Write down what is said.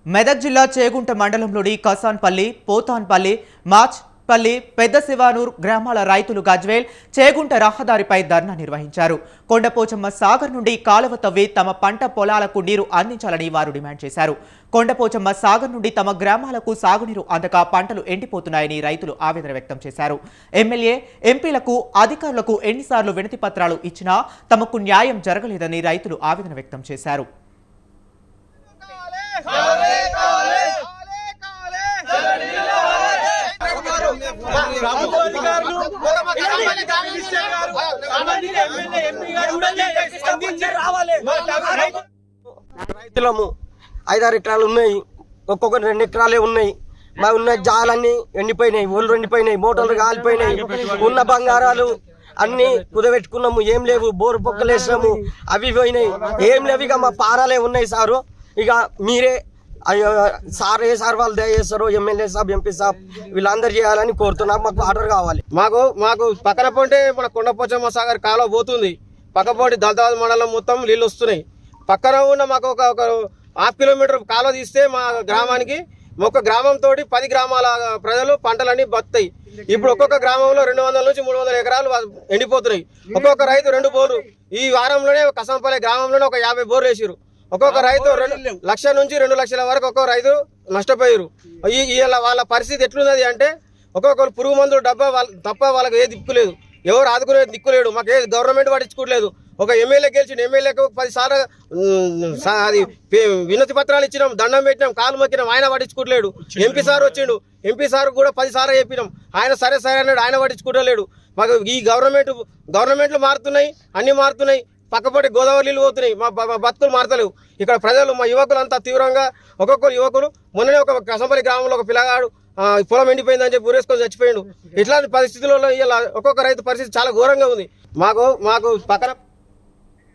మెదక్ జిల్లా చేగుంట మండలంలోని కసాన్పల్లి, పోతాన్పల్లి, మాచ్పల్లి, పెద్ద శివానూర్ గ్రామాల రైతులు గజ్వేల్ చేగుంట రహదారిపై ధర్నా నిర్వహించారు. కొండపోచమ్మ సాగర్ నుండి కాలువ తవ్వి తమ పంట పొలాలకు నీరు అందించాలని వారు డిమాండ్ చేశారు. కొండపోచమ్మ సాగర్ నుండి తమ గ్రామాలకు సాగునీరు అందక పంటలు ఎండిపోతున్నాయని రైతులు ఆవేదన వ్యక్తం చేశారు. ఎమ్మెల్యే, ఎంపీలకు, అధికారులకు ఎన్నిసార్లు వినతి పత్రాలు ఇచ్చినా తమకు న్యాయం జరగలేదని రైతులు ఆవేదన వ్యక్తం చేశారు. రైతులము 5-6 ఎకరాలు ఉన్నాయి, ఒక్కొక్కరు 2 ఎకరాలే ఉన్నాయి. మా ఉన్న జాలన్నీ ఎండిపోయినాయి, ఒళ్ళు ఎండిపోయినాయి, మోటార్లు కాలిపోయినాయి, ఉన్న బంగారాలు అన్ని కుదబెట్టుకున్నాము, ఏం లేవు. బోరు పొక్కలేసాము, అవి పోయినాయి, ఏం లేవు. ఇక మా పారాలే ఉన్నాయి సారు. ఇక మీరే సార్ ఏ సార్ వాళ్ళు దయచేస్తారో, ఎమ్మెల్యే సాబ్, ఎంపీ సాబ్ వీళ్ళందరూ చేయాలని కోరుతున్నాం. మాకు వాటర్ కావాలి. మాకు పక్కన పోంటే మన కొండపోచమ్మ సాగర్ కాలువ పోతుంది. పక్కపోంటి దళితాబాద్ మండలం మొత్తం నీళ్ళు వస్తున్నాయి. పక్కన ఉన్న మాకు ఒక 1/2 కిలోమీటర్ కాలువ తీస్తే మా గ్రామానికి ఒక గ్రామంతో 10 గ్రామాల ప్రజలు పంటలన్నీ బతాయి. ఇప్పుడు ఒక్కొక్క గ్రామంలో 200 నుంచి 300 ఎకరాలు ఎండిపోతున్నాయి. ఒక్కొక్క రైతు 2 బోర్లు ఈ వారంలోనే కసంపల్లి గ్రామంలోనే ఒక 50 బోర్లు వేసారు. ఒక్కొక్క రైతు 2 లక్షల నుంచి 2 లక్షల వరకు ఒక్కొక్క రైతు నష్టపోయారు. వాళ్ళ పరిస్థితి ఎట్లున్నది అంటే ఒక్కొక్కరు పురుగు మందులు డబ్బా తప్ప వాళ్ళకి ఏ దిక్కులేదు, ఎవరు ఆదుకునే దిక్కులేడు. మాకు ఏ గవర్నమెంట్ పట్టించుకోవట్లేదు. ఒక ఎమ్మెల్యే గెలిచిన ఎమ్మెల్యేకు 10 సార్లు అది వినతి పత్రాలు ఇచ్చినాం, దండం పెట్టినాం, కాలు మొక్కినాం, ఆయన పట్టించుకోవట్లేడు. ఎంపీ సార్ వచ్చిండు, ఎంపీ సార్ కూడా 10 సార్లు చెప్పినాం, ఆయన సరే అన్నాడు, ఆయన పట్టించుకోవట్లేడు. మాకు ఈ గవర్నమెంట్లు మారుతున్నాయి, అన్ని మారుతున్నాయి. పక్కపొట్టి గోదావరి నీళ్ళు పోతున్నాయి, మా బతుకులు మారతలేవు. ఇక్కడ ప్రజలు, మా యువకులు అంతా తీవ్రంగా, ఒక్కొక్కరు యువకులు మొన్ననే ఒక కసంపల్లి గ్రామంలో ఒక పిల్లగాడు పొలం ఎండిపోయిందని చెప్పి ఊరేసుకొని చచ్చిపోయాడు. ఇట్లాంటి పరిస్థితులలో ఇలా ఒక్కొక్క రైతు పరిస్థితి చాలా ఘోరంగా ఉంది. మాకు పక్కన